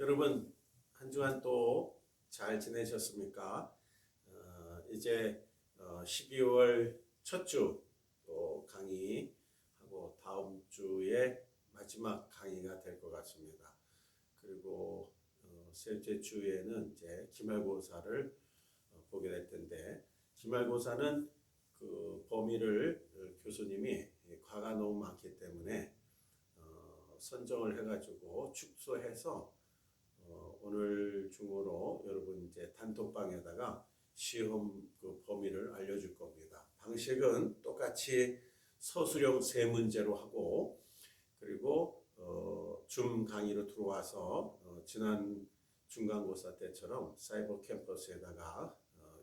여러분 한 주간 또 잘 지내셨습니까? 이제 12월 첫 주 또 강의하고 다음 주에 마지막 강의가 될 것 같습니다. 그리고 셋째 주에는 이제 기말고사를 보게 될 텐데, 기말고사는 그 범위를 교수님이 과가 너무 많기 때문에 선정을 해가지고 축소해서 오늘 중으로 여러분 이제 단톡방에다가 시험 그 범위를 알려줄 겁니다. 방식은 똑같이 서술형 세 문제로 하고, 그리고 줌 강의로 들어와서 지난 중간고사 때처럼 사이버 캠퍼스에다가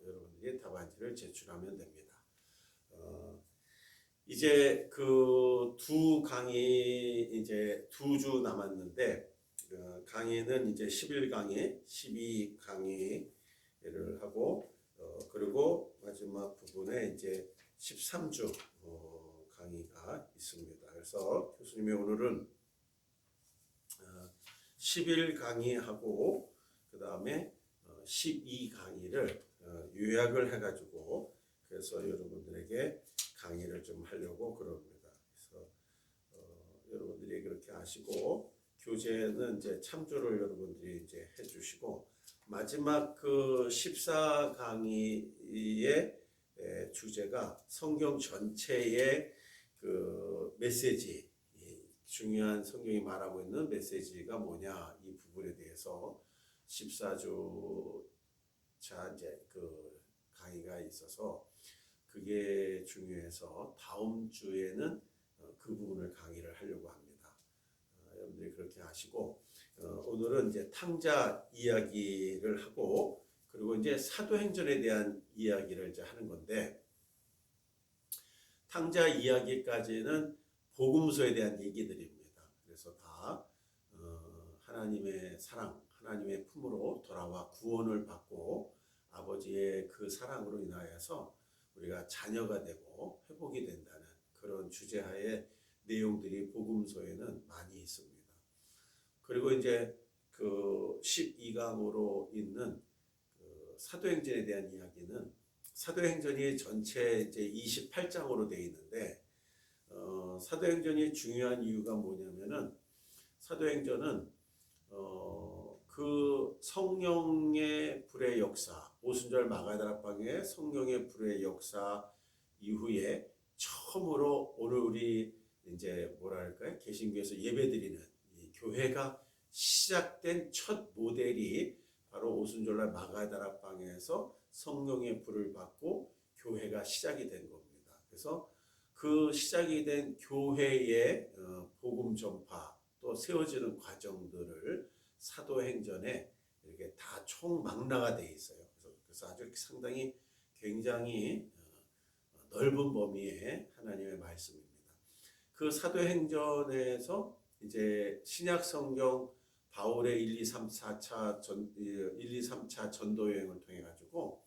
여러분들이 답안지를 제출하면 됩니다. 이제 그 두 강의 이제 2주 남았는데, 강의는 이제 11강의, 12강의를 하고, 그리고 마지막 부분에 이제 13주 강의가 있습니다. 그래서 교수님이 오늘은 11강의하고 그 다음에 12강의를 요약을 해가지고, 그래서 여러분들에게 강의를 좀 하려고 그럽니다. 그래서 여러분들이 그렇게 하시고, 교재는 이제 참조를 여러분들이 이제 해주시고, 마지막 그 14강의의 주제가 성경 전체의 그 메시지, 중요한 성경이 말하고 있는 메시지가 뭐냐, 이 부분에 대해서 14주차 이제 그 강의가 있어서 그게 중요해서 다음 주에는 그 부분을 강의를 하려고 합니다. 여러분들이 그렇게 하시고, 오늘은 이제 탕자 이야기를 하고, 그리고 이제 사도행전에 대한 이야기를 이제 하는 건데, 탕자 이야기까지는 복음서에 대한 얘기들입니다. 그래서 다 하나님의 사랑, 하나님의 품으로 돌아와 구원을 받고 아버지의 그 사랑으로 인하여서 우리가 자녀가 되고 회복이 된다는 그런 주제하에 내용들이 복음서에는 많이 있습니다. 그리고 이제 그 12강으로 있는 그 사도행전에 대한 이야기는, 사도행전이 전체 이제 28장으로 되어 있는데, 사도행전이 중요한 이유가 뭐냐면은, 사도행전은 그 성령의 불의 역사, 오순절 마가다락방의 성령의 불의 역사 이후에 처음으로 오늘 우리 이제 뭐랄까요, 개신교에서 예배드리는 이 교회가 시작된 첫 모델이 바로 오순절날 마가다락방에서 성령의 불을 받고 교회가 시작이 된 겁니다. 그래서 그 시작이 된 교회의 복음 전파 또 세워지는 과정들을 사도행전에 이렇게 다 총망라가 돼 있어요. 그래서 아주 상당히 굉장히 넓은 범위의 하나님의 말씀입니다. 그 사도행전에서 이제 신약 성경 바울의 1, 2, 3, 4차 1, 2, 3차 전도 여행을 통해 가지고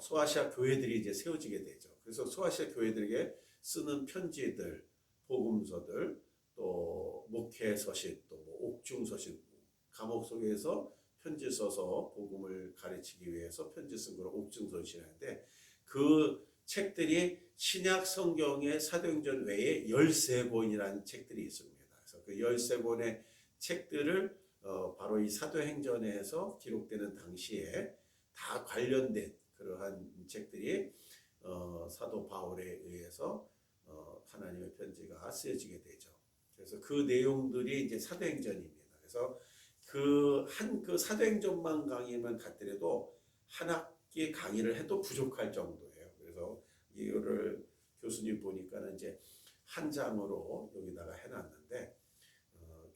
소아시아 교회들이 이제 세워지게 되죠. 그래서 소아시아 교회들에게 쓰는 편지들, 복음서들, 또 목회 서신, 또 옥중 서신, 감옥 속에서 편지 써서 복음을 가르치기 위해서 편지 쓴 걸 옥중 서신인데, 그 책들이 신약 성경의 사도행전 외에 13권이라는 책들이 있습니다. 그래서 그 13권의 책들을 바로 이 사도행전에서 기록되는 당시에 다 관련된 그러한 책들이 사도 바울에 의해서 하나님의 편지가 쓰여지게 되죠. 그래서 그 내용들이 이제 사도행전입니다. 그래서 그 사도행전만 강의만 갖더라도 한 학기 강의를 해도 부족할 정도예요. 그래서 이거를 교수님 보니까는 이제 한 장으로 여기다가 해놨는데,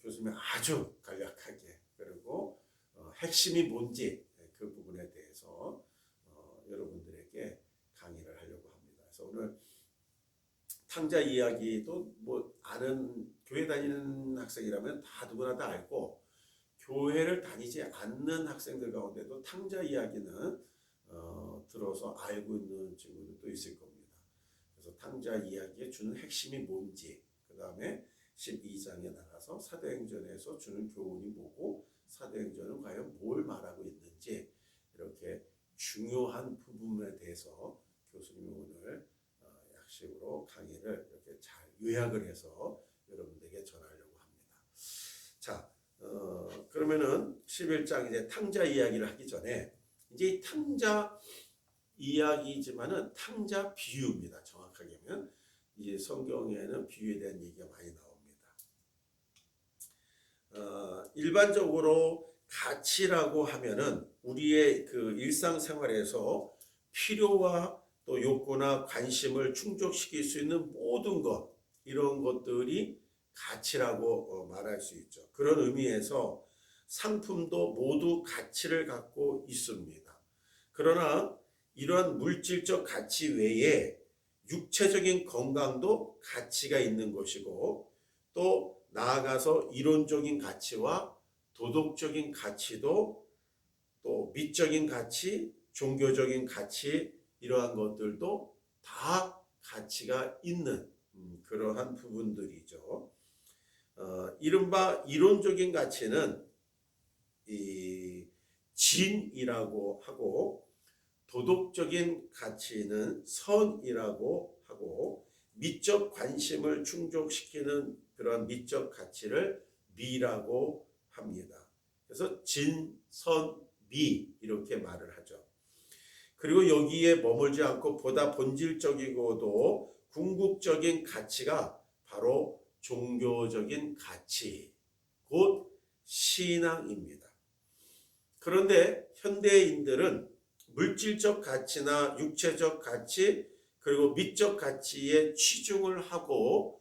교수님이 아주 간략하게, 그리고 핵심이 뭔지 그 부분에 대해서 여러분들에게 강의를 하려고 합니다. 그래서 오늘 탕자 이야기도 뭐 아는, 교회 다니는 학생이라면 다 누구나 다 알고, 교회를 다니지 않는 학생들 가운데도 탕자 이야기는 들어서 알고 있는 친구들도 있을 겁니다. 그래서 탕자 이야기에 주는 핵심이 뭔지, 그 다음에 12장에 나가서 사도행전에서 주는 교훈이 뭐고 사도행전은 과연 뭘 말하고 있는지 이렇게 중요한 부분에 대해서 교수님이 오늘 약식으로 강의를 이렇게 잘 요약을 해서 여러분들에게 전하려고 합니다. 자, 그러면은 11장 이제 탕자 이야기를 하기 전에 이제 이 탕자 이야기지만은 탕자 비유입니다. 정확하게 하면 이 성경에는 비유에 대한 얘기가 많이 나옵니다. 일반적으로 가치라고 하면은 우리의 그 일상생활에서 필요와 또 욕구나 관심을 충족시킬 수 있는 모든 것, 이런 것들이 가치라고 말할 수 있죠. 그런 의미에서 상품도 모두 가치를 갖고 있습니다. 그러나 이러한 물질적 가치 외에 육체적인 건강도 가치가 있는 것이고, 또 나아가서 이론적인 가치와 도덕적인 가치도, 또 미적인 가치, 종교적인 가치, 이러한 것들도 다 가치가 있는 그러한 부분들이죠. 이른바 이론적인 가치는 이 진이라고 하고, 도덕적인 가치는 선이라고 하고, 미적 관심을 충족시키는 그런 미적 가치를 미라고 합니다. 그래서 진, 선, 미 이렇게 말을 하죠. 그리고 여기에 머물지 않고 보다 본질적이고도 궁극적인 가치가 바로 종교적인 가치, 곧 신앙입니다. 그런데 현대인들은 물질적 가치나 육체적 가치, 그리고 미적 가치에 치중을 하고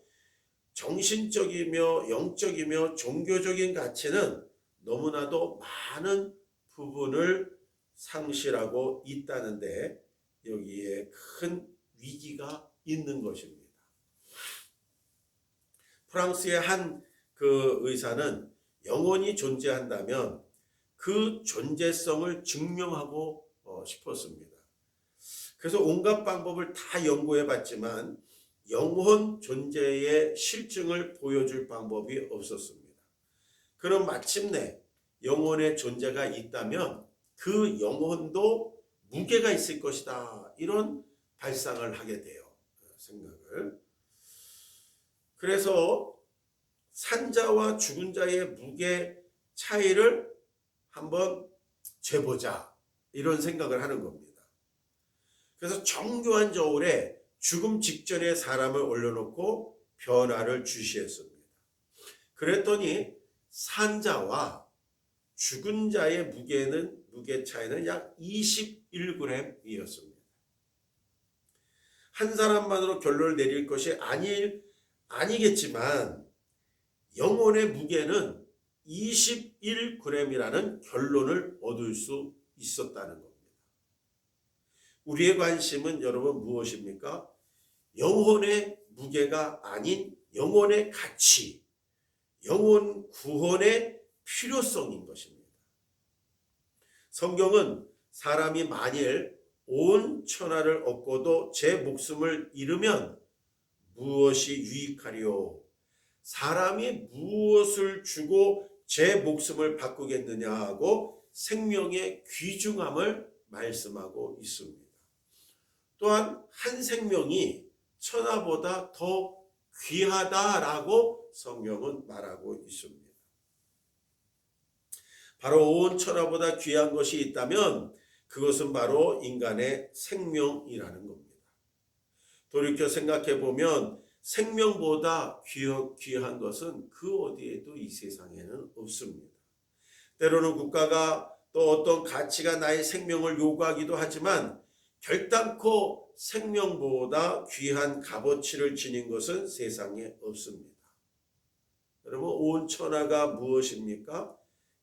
정신적이며 영적이며 종교적인 가치는 너무나도 많은 부분을 상실하고 있다는데, 여기에 큰 위기가 있는 것입니다. 프랑스의 한 그 의사는 영혼이 존재한다면 그 존재성을 증명하고 싶었습니다. 그래서 온갖 방법을 다 연구해 봤지만 영혼 존재의 실증을 보여줄 방법이 없었습니다. 그럼 마침내 영혼의 존재가 있다면 그 영혼도 무게가 있을 것이다, 이런 발상을 하게 돼요. 생각을. 그래서 산자와 죽은 자의 무게 차이를 한번 재보자, 이런 생각을 하는 겁니다. 그래서 정교한 저울에 죽음 직전에 사람을 올려놓고 변화를 주시했습니다. 그랬더니 산자와 죽은 자의 무게 차이는 약 21g이었습니다. 한 사람만으로 결론을 내릴 것이 아니겠지만 영혼의 무게는 21g이라는 결론을 얻을 수 있었다는 겁니다. 우리의 관심은 여러분 무엇입니까? 영혼의 무게가 아닌 영혼의 가치, 영혼 구원의 필요성인 것입니다. 성경은 사람이 만일 온 천하를 얻고도 제 목숨을 잃으면 무엇이 유익하리요? 사람이 무엇을 주고 제 목숨을 바꾸겠느냐 하고 생명의 귀중함을 말씀하고 있습니다. 또한 한 생명이 천하보다 더 귀하다라고 성경은 말하고 있습니다. 바로 온 천하보다 귀한 것이 있다면 그것은 바로 인간의 생명이라는 겁니다. 돌이켜 생각해 보면 생명보다 귀한 것은 그 어디에도 이 세상에는 없습니다. 때로는 국가가 또 어떤 가치가 나의 생명을 요구하기도 하지만 결단코 생명보다 귀한 값어치를 지닌 것은 세상에 없습니다. 여러분, 온 천하가 무엇입니까?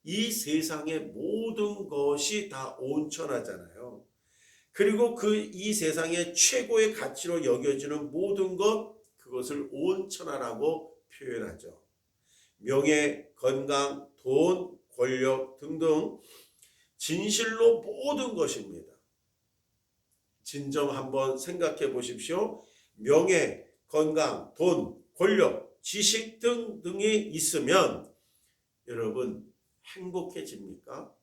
이 세상의 모든 것이 다 온 천하잖아요. 그리고 이 세상의 최고의 가치로 여겨지는 모든 것, 그것을 온 천하라고 표현하죠. 명예, 건강, 돈, 권력 등등 진실로 모든 것입니다. 진정 한번 생각해 보십시오. 명예, 건강, 돈, 권력, 지식 등등이 있으면 여러분 행복해집니까?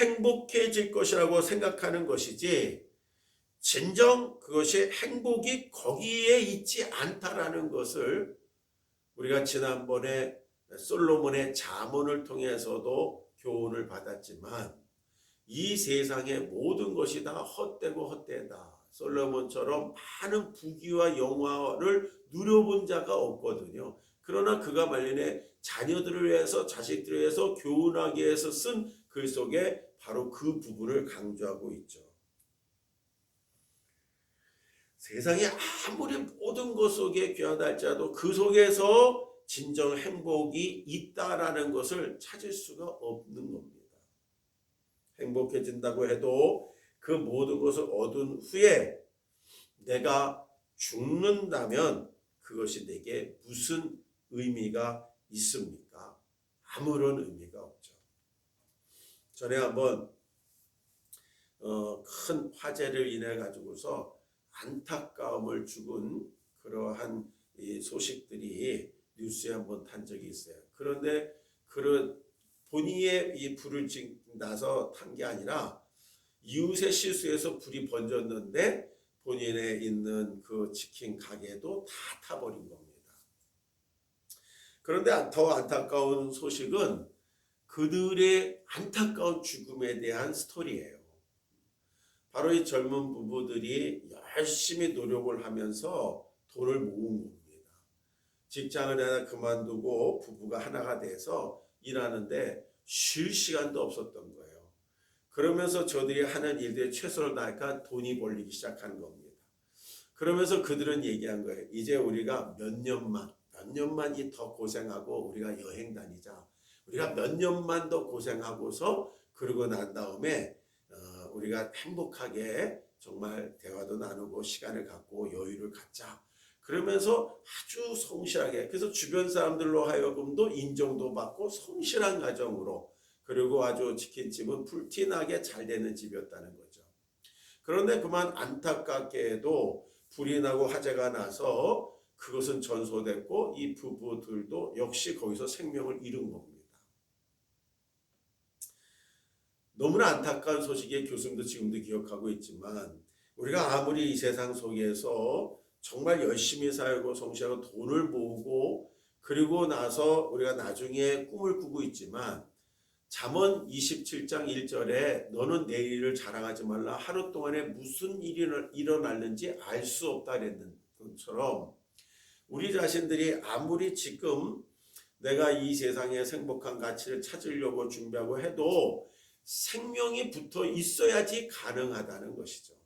행복해질 것이라고 생각하는 것이지 진정 그것이 행복이 거기에 있지 않다라는 것을 우리가 지난번에 솔로몬의 잠언을 통해서도 교훈을 받았지만 이 세상의 모든 것이 다 헛되고 헛되다. 솔로몬처럼 많은 부귀와 영화를 누려본 자가 없거든요. 그러나 그가 말년에 자녀들을 위해서 자식들을 위해서 교훈하기 위해서 쓴 글 속에 바로 그 부분을 강조하고 있죠. 세상에 아무리 모든 것 속에 귀하다 할지라도 그 속에서 진정 행복이 있다라는 것을 찾을 수가 없는 겁니다. 행복해진다고 해도 그 모든 것을 얻은 후에 내가 죽는다면 그것이 내게 무슨 의미가 있습니까? 아무런 의미가 없죠. 전에 한번 큰 화재를 인해 가지고서 안타까움을 주군 그러한 이 소식들이 뉴스에 한번 탄 적이 있어요. 그런데 그런 본인의 이 불을 나서 탄 게 아니라 이웃의 실수에서 불이 번졌는데 본인의 있는 그 치킨 가게도 다 타버린 겁니다. 그런데 더 안타까운 소식은 그들의 안타까운 죽음에 대한 스토리예요. 바로 이 젊은 부부들이 열심히 노력을 하면서 돈을 모은 겁니다. 직장을 하나 그만두고 부부가 하나가 돼서 일하는데 쉴 시간도 없었던 거예요. 그러면서 저들이 하는 일들에 최선을 다하니까 돈이 벌리기 시작하는 겁니다. 그러면서 그들은 얘기한 거예요. 이제 우리가 몇 년만 더 고생하고 우리가 여행 다니자. 우리가 몇 년만 더 고생하고서 그러고 난 다음에 우리가 행복하게 정말 대화도 나누고 시간을 갖고 여유를 갖자. 그러면서 아주 성실하게 그래서 주변 사람들로 하여금도 인정도 받고 성실한 가정으로 그리고 아주 치킨집은 불티나게 잘 되는 집이었다는 거죠. 그런데 그만 안타깝게도 불이 나고 화재가 나서 그것은 전소됐고 이 부부들도 역시 거기서 생명을 잃은 겁니다. 너무나 안타까운 소식에 교수님도 지금도 기억하고 있지만 우리가 아무리 이 세상 속에서 정말 열심히 살고 성실하고 돈을 모으고 그리고 나서 우리가 나중에 꿈을 꾸고 있지만 잠언 27장 1절에 너는 내일을 자랑하지 말라 하루 동안에 무슨 일이 일어났는지 알 수 없다 그랬는 것처럼 우리 자신들이 아무리 지금 내가 이 세상에 행복한 가치를 찾으려고 준비하고 해도 생명이 붙어 있어야지 가능하다는 것이죠.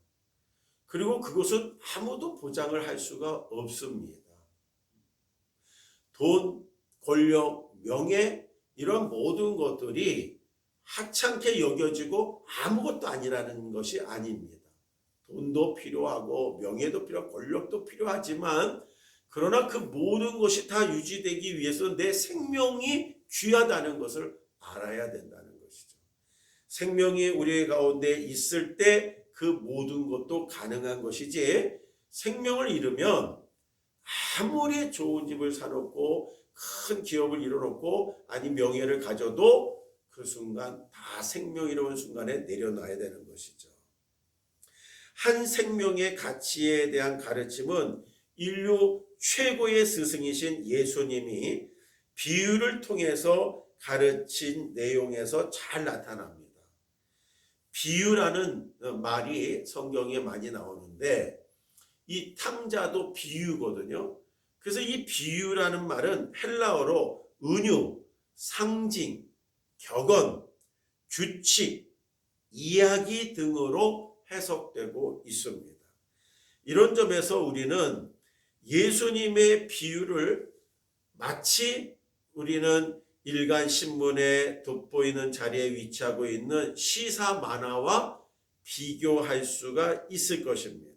그리고 그것은 아무도 보장을 할 수가 없습니다. 돈, 권력, 명예 이런 모든 것들이 하찮게 여겨지고 아무것도 아니라는 것이 아닙니다. 돈도 필요하고 명예도 필요하고 권력도 필요하지만 그러나 그 모든 것이 다 유지되기 위해서 내 생명이 귀하다는 것을 알아야 된다는 것이죠. 생명이 우리 가운데 있을 때 그 모든 것도 가능한 것이지 생명을 잃으면 아무리 좋은 집을 사놓고 큰 기업을 이뤄놓고 아니 명예를 가져도 그 순간 다 생명 잃어온 순간에 내려놔야 되는 것이죠. 한 생명의 가치에 대한 가르침은 인류 최고의 스승이신 예수님이 비유를 통해서 가르친 내용에서 잘 나타납니다. 비유라는 말이 성경에 많이 나오는데 이 탕자도 비유거든요. 그래서 이 비유라는 말은 헬라어로 은유, 상징, 격언, 규칙, 이야기 등으로 해석되고 있습니다. 이런 점에서 우리는 예수님의 비유를 마치 우리는 일간 신문에 돋보이는 자리에 위치하고 있는 시사 만화와 비교할 수가 있을 것입니다.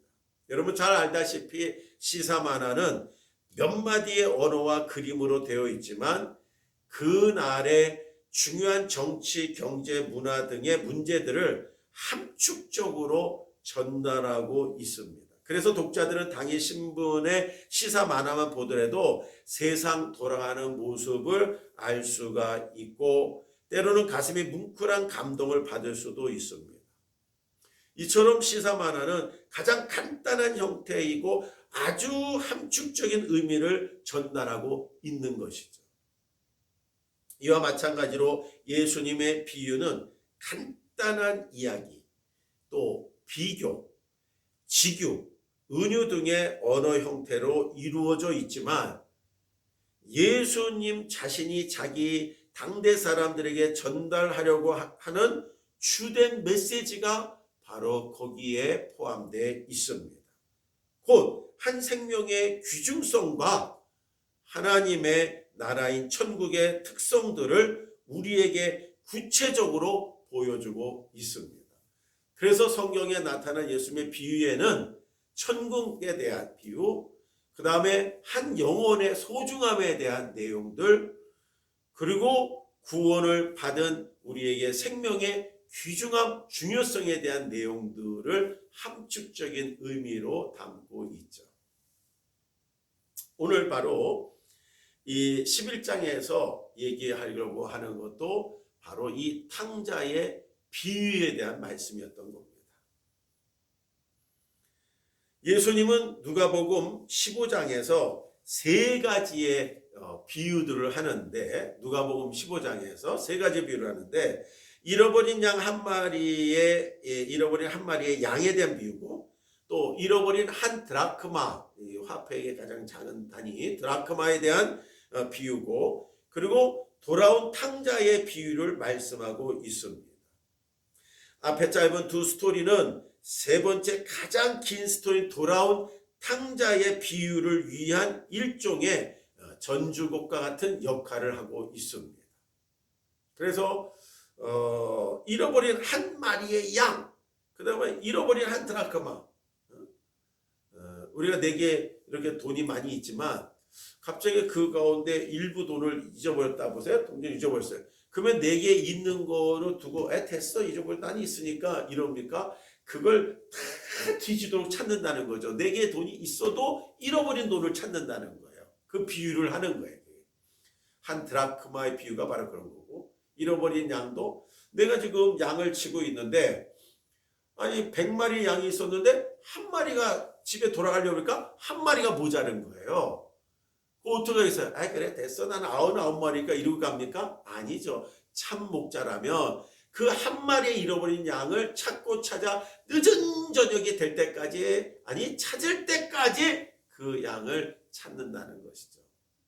여러분 잘 알다시피 시사 만화는 몇 마디의 언어와 그림으로 되어 있지만 그날의 중요한 정치, 경제, 문화 등의 문제들을 함축적으로 전달하고 있습니다. 그래서 독자들은 당일 신문의 시사 만화만 보더라도 세상 돌아가는 모습을 알 수가 있고 때로는 가슴이 뭉클한 감동을 받을 수도 있습니다. 이처럼 시사 만화는 가장 간단한 형태이고 아주 함축적인 의미를 전달하고 있는 것이죠. 이와 마찬가지로 예수님의 비유는 간단한 이야기, 또 비교, 직유, 은유 등의 언어 형태로 이루어져 있지만 예수님 자신이 자기 당대 사람들에게 전달하려고 하는 주된 메시지가 바로 거기에 포함되어 있습니다. 곧 한 생명의 귀중성과 하나님의 나라인 천국의 특성들을 우리에게 구체적으로 보여주고 있습니다. 그래서 성경에 나타난 예수님의 비유에는 천국에 대한 비유, 그 다음에 한 영혼의 소중함에 대한 내용들, 그리고 구원을 받은 우리에게 생명의 귀중함, 중요성에 대한 내용들을 함축적인 의미로 담고 있죠. 오늘 바로 이 11장에서 얘기하려고 하는 것도 바로 이 탕자의 비유에 대한 말씀이었던 겁니다. 예수님은 누가복음 15장에서 세 가지의 비유들을 하는데, 누가복음 15장에서 세 가지 비유를 하는데, 잃어버린 양 한 마리의 양에 대한 비유고, 또 잃어버린 한 드라크마, 화폐의 가장 작은 단위 드라크마에 대한 비유고, 그리고 돌아온 탕자의 비유를 말씀하고 있습니다. 앞에 짧은 두 스토리는 세 번째 가장 긴 스토리 돌아온 탕자의 비유를 위한 일종의 전주곡과 같은 역할을 하고 있습니다. 그래서 잃어버린 한 마리의 양, 그 다음에 잃어버린 한 드라크마. 우리가 내게 이렇게 돈이 많이 있지만 갑자기 그 가운데 일부 돈을 잊어버렸다 보세요. 돈을 잊어버렸어요. 그러면 내게 있는 거로 두고 됐어, 잊어버렸, 나는 있으니까 이럽니까? 그걸 다 뒤지도록 찾는다는 거죠. 내게 돈이 있어도 잃어버린 돈을 찾는다는 거예요. 그 비유를 하는 거예요. 한 드라크마의 비유가 바로 그런 거고, 잃어버린 양도 내가 지금 양을 치고 있는데, 아니 100마리 양이 있었는데 한 마리가 집에 돌아가려고 그러니까 한 마리가 모자른 거예요. 어떻게 하겠어요? 그래 됐어, 나는 99마리니까 이러고 갑니까? 아니죠. 참 목자라면 그 한 마리의 잃어버린 양을 찾고 찾아 늦은 저녁이 될 때까지, 아니 찾을 때까지 그 양을 찾는다는 것이죠.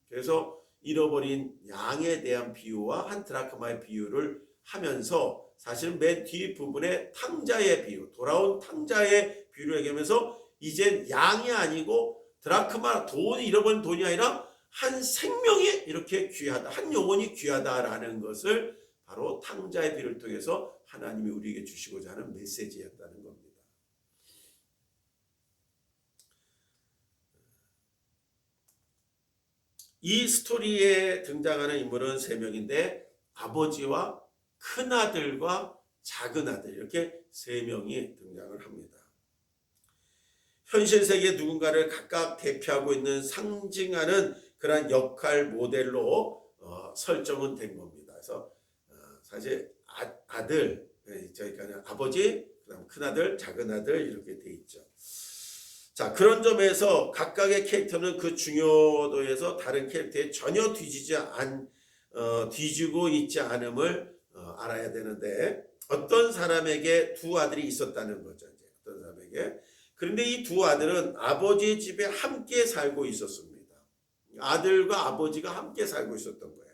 그래서 잃어버린 양에 대한 비유와 한 드라크마의 비유를 하면서 사실은 맨 뒤 부분에 탕자의 비유, 돌아온 탕자의 비유를 얘기하면서 이젠 양이 아니고 드라크마, 돈이, 잃어버린 돈이 아니라 한 생명이 이렇게 귀하다, 한 영혼이 귀하다라는 것을 바로 탕자의 비유를 통해서 하나님이 우리에게 주시고자 하는 메시지였다는 겁니다. 이 스토리에 등장하는 인물은 세 명인데 아버지와 큰아들과 작은아들, 이렇게 세 명이 등장을 합니다. 현실 세계 누군가를 각각 대표하고 있는, 상징하는 그런 역할 모델로 설정은 된 겁니다. 그래서 사실 아들, 저희가 아버지, 그다음 큰아들, 작은아들 이렇게 돼 있죠. 자, 그런 점에서 각각의 캐릭터는 그 중요도에서 다른 캐릭터에 전혀 뒤지고 있지 않음을 알아야 되는데, 어떤 사람에게 두 아들이 있었다는 거죠. 이제 어떤 사람에게. 그런데 이 두 아들은 아버지 집에 함께 살고 있었습니다. 아들과 아버지가 함께 살고 있었던 거예요.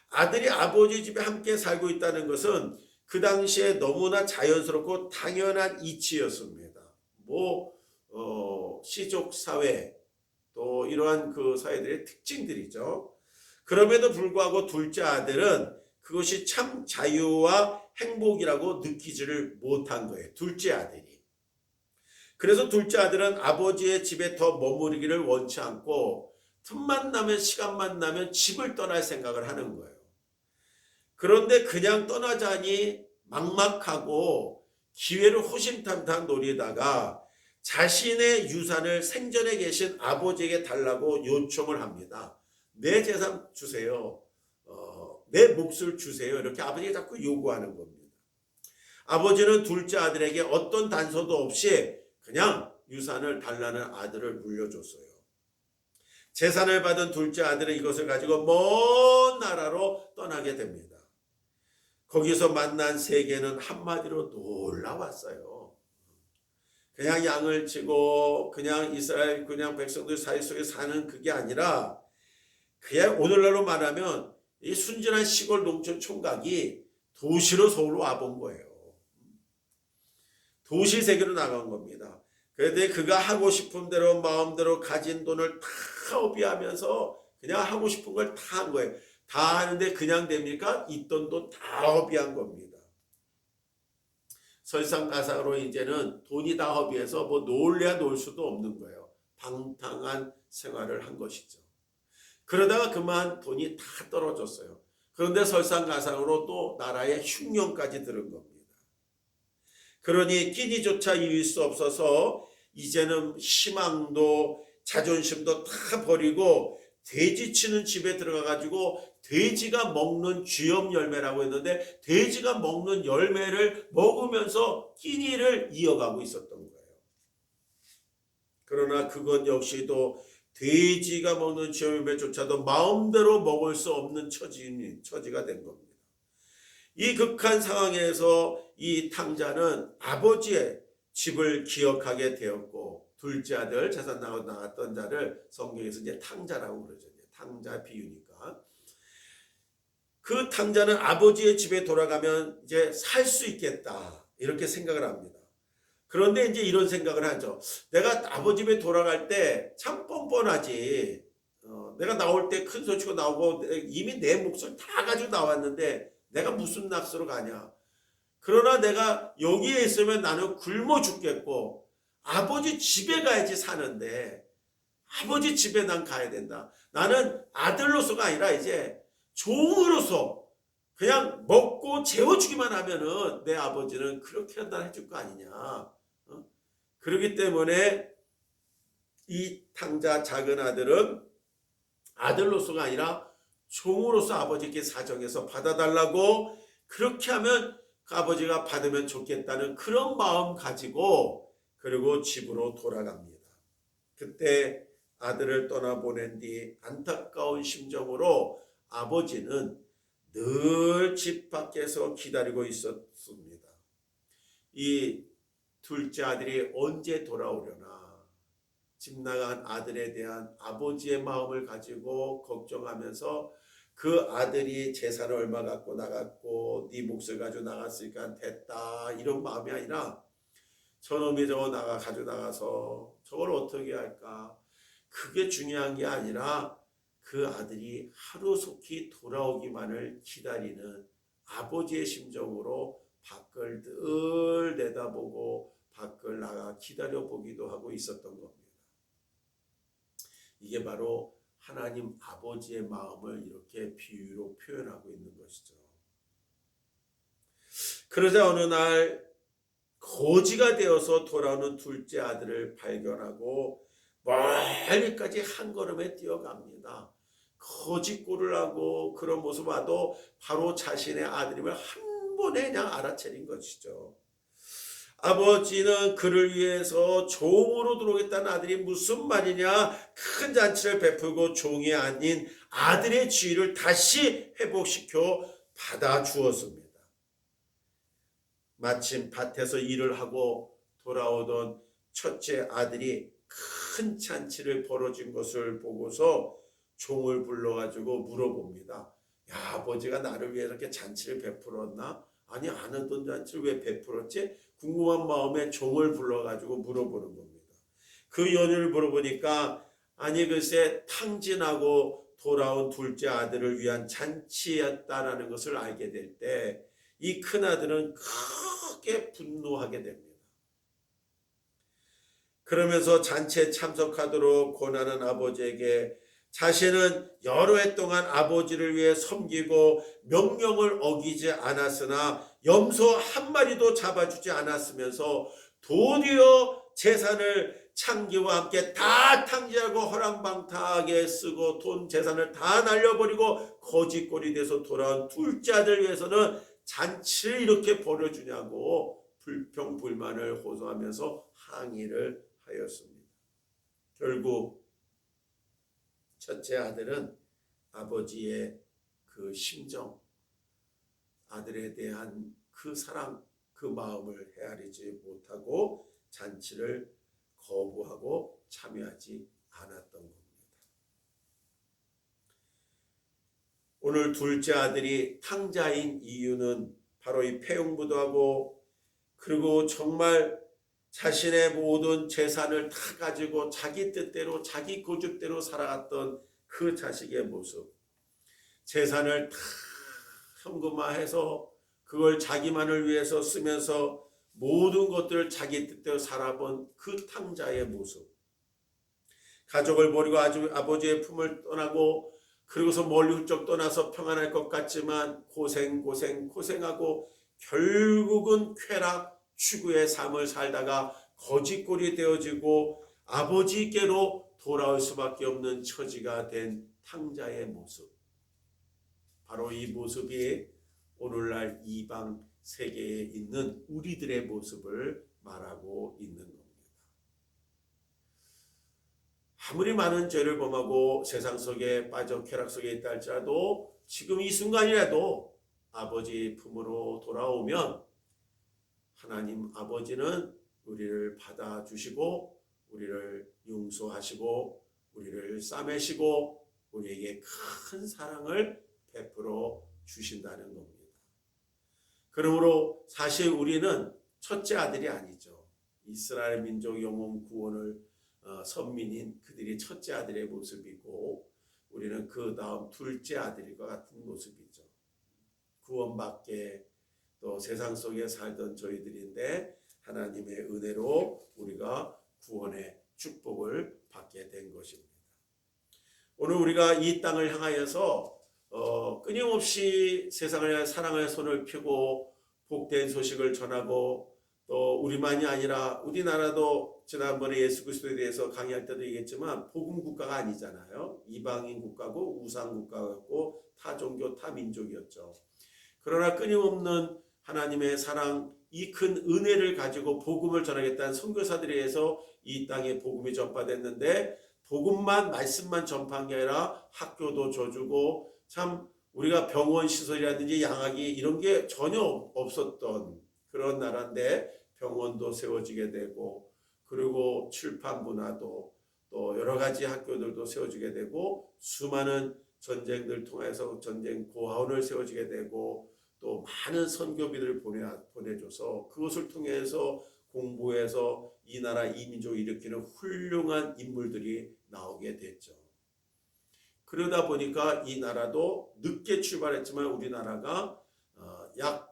아들이 아버지 집에 함께 살고 있다는 것은 그 당시에 너무나 자연스럽고 당연한 이치였습니다. 시족 사회, 또 이러한 그 사회들의 특징들이죠. 그럼에도 불구하고 둘째 아들은 그것이 참 자유와 행복이라고 느끼지를 못한 거예요. 둘째 아들이. 그래서 둘째 아들은 아버지의 집에 더 머무르기를 원치 않고 틈만 나면, 시간만 나면 집을 떠날 생각을 하는 거예요. 그런데 그냥 떠나자니 막막하고 기회를 호심탐탐 노리다가 자신의 유산을 생전에 계신 아버지에게 달라고 요청을 합니다. 내 재산 주세요. 내 몫을 주세요. 이렇게 아버지가 자꾸 요구하는 겁니다. 아버지는 둘째 아들에게 어떤 단서도 없이 그냥 유산을 달라는 아들을 물려줬어요. 재산을 받은 둘째 아들은 이것을 가지고 먼 나라로 떠나게 됩니다. 거기서 만난 세계는 한마디로 놀라웠어요. 그냥 양을 치고 그냥 이스라엘 그냥 백성들 사이 속에 사는 그게 아니라 그냥 오늘날로 말하면 이 순진한 시골 농촌 총각이 도시로 서울로 와본 거예요. 도시 세계로 나간 겁니다. 그런데 그가 하고 싶은 대로 마음대로 가진 돈을 다 허비하면서 그냥 하고 싶은 걸 다 한 거예요. 다 하는데 그냥 됩니까? 있던 돈 다 허비한 겁니다. 설상가상으로 이제는 돈이 다 허비해서 뭐 놀래야 놀 수도 없는 거예요. 방탕한 생활을 한 것이죠. 그러다가 그만 돈이 다 떨어졌어요. 그런데 설상가상으로 또 나라의 흉년까지 들은 겁니다. 그러니 끼니조차 이길 수 없어서 이제는 희망도 자존심도 다 버리고 돼지 치는 집에 들어가가지고 돼지가 먹는 쥐염 열매라고 했는데 돼지가 먹는 열매를 먹으면서 끼니를 이어가고 있었던 거예요. 그러나 그건 역시도 돼지가 먹는 쥐염 열매조차도 마음대로 먹을 수 없는 처지가 된 겁니다. 이 극한 상황에서 이 탕자는 아버지의 집을 기억하게 되었고 둘째 아들 재산 나갔던 자를 성경에서 이제 탕자라고 그러죠. 탕자 비유니까. 그 탕자는 아버지의 집에 돌아가면 이제 살 수 있겠다 이렇게 생각을 합니다. 그런데 이제 이런 생각을 하죠. 내가 아버지 집에 돌아갈 때 참 뻔뻔하지. 내가 나올 때 큰 소리 치고 나오고 이미 내 몫을 다 가지고 나왔는데 내가 무슨 낯으로 가냐. 그러나 내가 여기에 있으면 나는 굶어 죽겠고 아버지 집에 가야지 사는데 아버지 집에 난 가야 된다. 나는 아들로서가 아니라 이제 종으로서 그냥 먹고 재워주기만 하면은 내 아버지는 그렇게 한다 해줄 거 아니냐. 그렇기 때문에 이 탕자 작은 아들은 아들로서가 아니라 종으로서 아버지께 사정해서 받아달라고 그렇게 하면 그 아버지가 받으면 좋겠다는 그런 마음 가지고 그리고 집으로 돌아갑니다. 그때 아들을 떠나보낸 뒤 안타까운 심정으로 아버지는 늘 집 밖에서 기다리고 있었습니다. 이 둘째 아들이 언제 돌아오려나 집 나간 아들에 대한 아버지의 마음을 가지고 걱정하면서 그 아들이 재산을 얼마 갖고 나갔고 네 몫을 가지고 나갔으니까 됐다 이런 마음이 아니라 저놈이 저거 가지고 나가서 저걸 어떻게 할까 그게 중요한 게 아니라 그 아들이 하루속히 돌아오기만을 기다리는 아버지의 심정으로 밖을 늘 내다보고 밖을 나가 기다려보기도 하고 있었던 겁니다. 이게 바로 하나님 아버지의 마음을 이렇게 비유로 표현하고 있는 것이죠. 그러자 어느 날 거지가 되어서 돌아오는 둘째 아들을 발견하고 멀리까지 한 걸음에 뛰어갑니다. 거짓골을 하고 그런 모습을 봐도 바로 자신의 아들임을 한 번에 그냥 알아차린 것이죠. 아버지는 그를 위해서 종으로 들어오겠다는 아들이 무슨 말이냐 큰 잔치를 베풀고 종이 아닌 아들의 지위를 다시 회복시켜 받아주었습니다. 마침 밭에서 일을 하고 돌아오던 첫째 아들이 큰 잔치를 벌어진 것을 보고서 종을 불러가지고 물어봅니다. 야, 아버지가 나를 위해 이렇게 잔치를 베풀었나? 아니 안 하던 잔치를 왜 베풀었지? 궁금한 마음에 종을 불러가지고 물어보는 겁니다. 그 연유를 물어보니까 아니 글쎄 탕진하고 돌아온 둘째 아들을 위한 잔치였다라는 것을 알게 될 때 이 큰아들은 크게 분노하게 됩니다. 그러면서 잔치에 참석하도록 권하는 아버지에게 자신은 여러 해 동안 아버지를 위해 섬기고 명령을 어기지 않았으나 염소 한 마리도 잡아주지 않았으면서 도리어 재산을 창기와 함께 다 탕진하고 허랑방탕하게 쓰고 돈 재산을 다 날려버리고 거짓골이 돼서 돌아온 둘째 아들 위해서는 잔치를 이렇게 벌여주냐고 불평불만을 호소하면서 항의를 하였습니다. 결국 첫째 아들은 아버지의 그 심정, 아들에 대한 그 사랑, 그 마음을 헤아리지 못하고 잔치를 거부하고 참여하지 않았던 겁니다. 오늘 둘째 아들이 탕자인 이유는 바로 이 폐용부도하고 그리고 정말 자신의 모든 재산을 다 가지고 자기 뜻대로 자기 고집대로 살아갔던 그 자식의 모습, 재산을 다 현금화해서 그걸 자기만을 위해서 쓰면서 모든 것들을 자기 뜻대로 살아본 그 탕자의 모습, 가족을 버리고 아버지의 품을 떠나고 그리고서 멀리 훌쩍 떠나서 평안할 것 같지만 고생하고 결국은 쾌락 추구의 삶을 살다가 거짓골이 되어지고 아버지께로 돌아올 수밖에 없는 처지가 된 탕자의 모습, 바로 이 모습이 오늘날 이방 세계에 있는 우리들의 모습을 말하고 있는 겁니다. 아무리 많은 죄를 범하고 세상 속에 빠져 쾌락 속에 있다 할지라도 지금 이 순간이라도 아버지 품으로 돌아오면 하나님 아버지는 우리를 받아주시고 우리를 용서하시고 우리를 싸매시고 우리에게 큰 사랑을 베풀어 주신다는 겁니다. 그러므로 사실 우리는 첫째 아들이 아니죠. 이스라엘 민족 영혼 구원을 선민인 그들이 첫째 아들의 모습이고 우리는 그 다음 둘째 아들과 같은 모습이죠. 구원받게 또 세상 속에 살던 저희들인데 하나님의 은혜로 우리가 구원의 축복을 받게 된 것입니다. 오늘 우리가 이 땅을 향하여서 끊임없이 세상을 향해 사랑의 손을 펴고 복된 소식을 전하고 또 우리만이 아니라 우리나라도 지난번에 예수 그리스도에 대해서 강의할 때도 얘기했지만 복음 국가가 아니잖아요. 이방인 국가고 우상 국가고 타종교 타민족이었죠. 그러나 끊임없는 하나님의 사랑, 이 큰 은혜를 가지고 복음을 전하겠다는 선교사들에 의해서 이 땅에 복음이 전파됐는데 복음만 말씀만 전파한 게 아니라 학교도 줘주고 참 우리가 병원 시설이라든지 양학이 이런 게 전혀 없었던 그런 나라인데 병원도 세워지게 되고 그리고 출판 문화도 또 여러 가지 학교들도 세워지게 되고 수많은 전쟁들 통해서 전쟁 고아원을 세워지게 되고 또 많은 선교비들을 보내줘서 그것을 통해서 공부해서 이 나라 이 민족을 일으키는 훌륭한 인물들이 나오게 됐죠. 그러다 보니까 이 나라도 늦게 출발했지만 우리나라가 약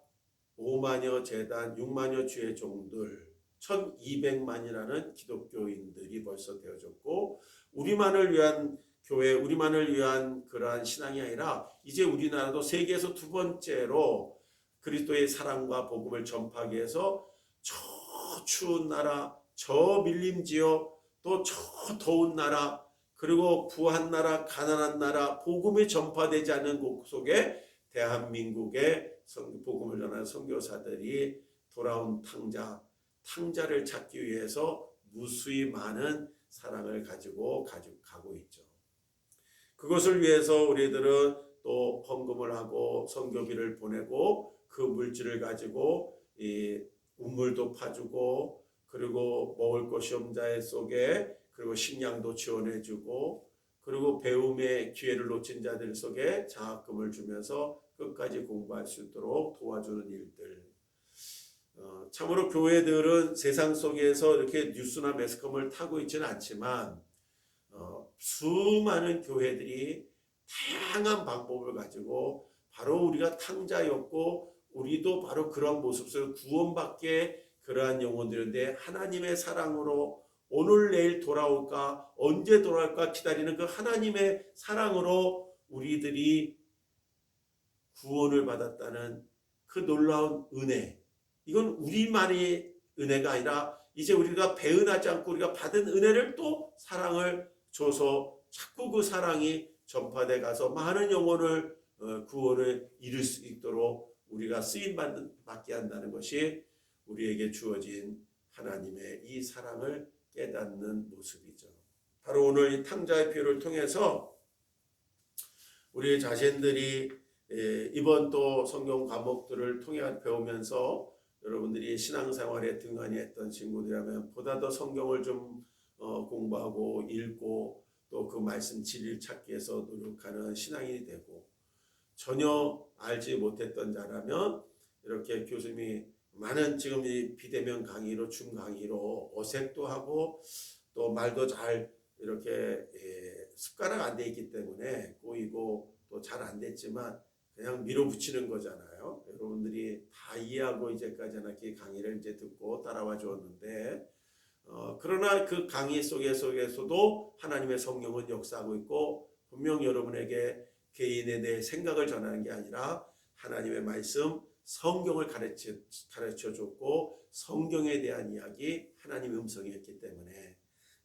5만여 재단, 6만여 주의 종들, 1200만이라는 기독교인들이 벌써 되어졌고 우리만을 위한 교회, 우리만을 위한 그러한 신앙이 아니라 이제 우리나라도 세계에서 두 번째로 그리스도의 사랑과 복음을 전파하기 위해서 저 추운 나라, 저 밀림 지역, 또 저 더운 나라, 그리고 부한 나라, 가난한 나라, 복음이 전파되지 않는 곳 속에 대한민국의 복음을 전하는 선교사들이 돌아온 탕자를 찾기 위해서 무수히 많은 사랑을 가지고 가고 있죠. 그것을 위해서 우리들은 또 헌금을 하고 선교비를 보내고 그 물질을 가지고 이 우물도 파주고 그리고 먹을 것이 없는 자의 속에 그리고 식량도 지원해주고 그리고 배움의 기회를 놓친 자들 속에 장학금을 주면서 끝까지 공부할 수 있도록 도와주는 일들. 참으로 교회들은 세상 속에서 이렇게 뉴스나 매스컴을 타고 있지는 않지만 수많은 교회들이 다양한 방법을 가지고 바로 우리가 탕자였고 우리도 바로 그런 모습 속에서 구원받게 그러한 영혼들인데 하나님의 사랑으로 오늘 내일 돌아올까 언제 돌아올까 기다리는 그 하나님의 사랑으로 우리들이 구원을 받았다는 그 놀라운 은혜, 이건 우리만의 은혜가 아니라 이제 우리가 배은하지 않고 우리가 받은 은혜를 또 사랑을 줘서 자꾸 그 사랑이 전파돼 가서 많은 영혼을 구원을 이룰 수 있도록 우리가 쓰임 받게 한다는 것이 우리에게 주어진 하나님의 이 사랑을 깨닫는 모습이죠. 바로 오늘 이 탕자의 비유를 통해서 우리 자신들이 이번 또 성경 과목들을 통해 배우면서 여러분들이 신앙생활에 등한히 했던 친구들이라면 보다 더 성경을 좀 공부하고 읽고 또 그 말씀 진리를 찾기 위해서 노력하는 신앙인이 되고, 전혀 알지 못했던 자라면 이렇게 교수님이 많은 지금 이 비대면 강의로 줌 강의로 어색도 하고 또 말도 잘 이렇게 습관화가 안 돼 있기 때문에 꼬이고 또 잘 안 됐지만 그냥 밀어붙이는 거잖아요. 여러분들이 다 이해하고 이제까지 이렇게 강의를 이제 듣고 따라와 주었는데, 그러나 그 강의 속에서도 하나님의 성령은 역사하고 있고, 분명 여러분에게 개인에 대해 생각을 전하는 게 아니라 하나님의 말씀, 성경을 가르쳐 줬고 성경에 대한 이야기, 하나님의 음성이었기 때문에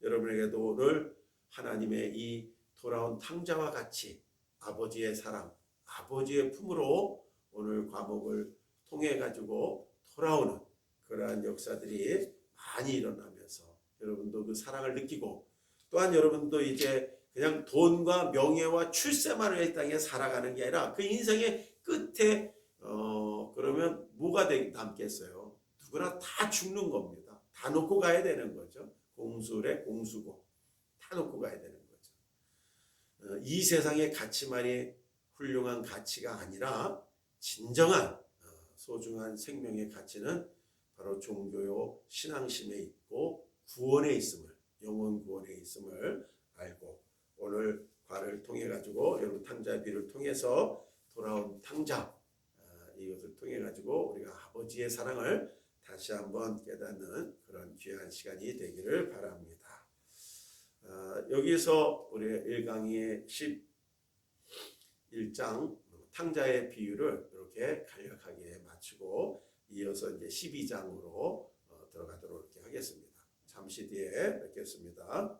여러분에게도 오늘 하나님의 이 돌아온 탕자와 같이 아버지의 사랑, 아버지의 품으로 오늘 과목을 통해 가지고 돌아오는 그러한 역사들이 많이 일어나면서 여러분도 그 사랑을 느끼고, 또한 여러분도 이제 그냥 돈과 명예와 출세만을 이 땅에 살아가는 게 아니라 그 인생의 끝에 그러면 뭐가 남겠어요? 누구나 다 죽는 겁니다. 다 놓고 가야 되는 거죠. 공술에 공수고 다 놓고 가야 되는 거죠. 이 세상의 가치만이 훌륭한 가치가 아니라 진정한 소중한 생명의 가치는 바로 종교요 신앙심에 있고 구원에 있음을, 영혼 구원에 있음을 알고, 오늘 과를 통해 가지고 여러분 탕자의 비유를 통해서 돌아온 탕자, 이것을 통해 가지고 우리가 아버지의 사랑을 다시 한번 깨닫는 그런 귀한 시간이 되기를 바랍니다. 여기서 우리 1강의 11장 탕자의 비유를 이렇게 간략하게 마치고 이어서 이제 12장으로 들어가도록 이렇게 하겠습니다. 잠시 뒤에 뵙겠습니다.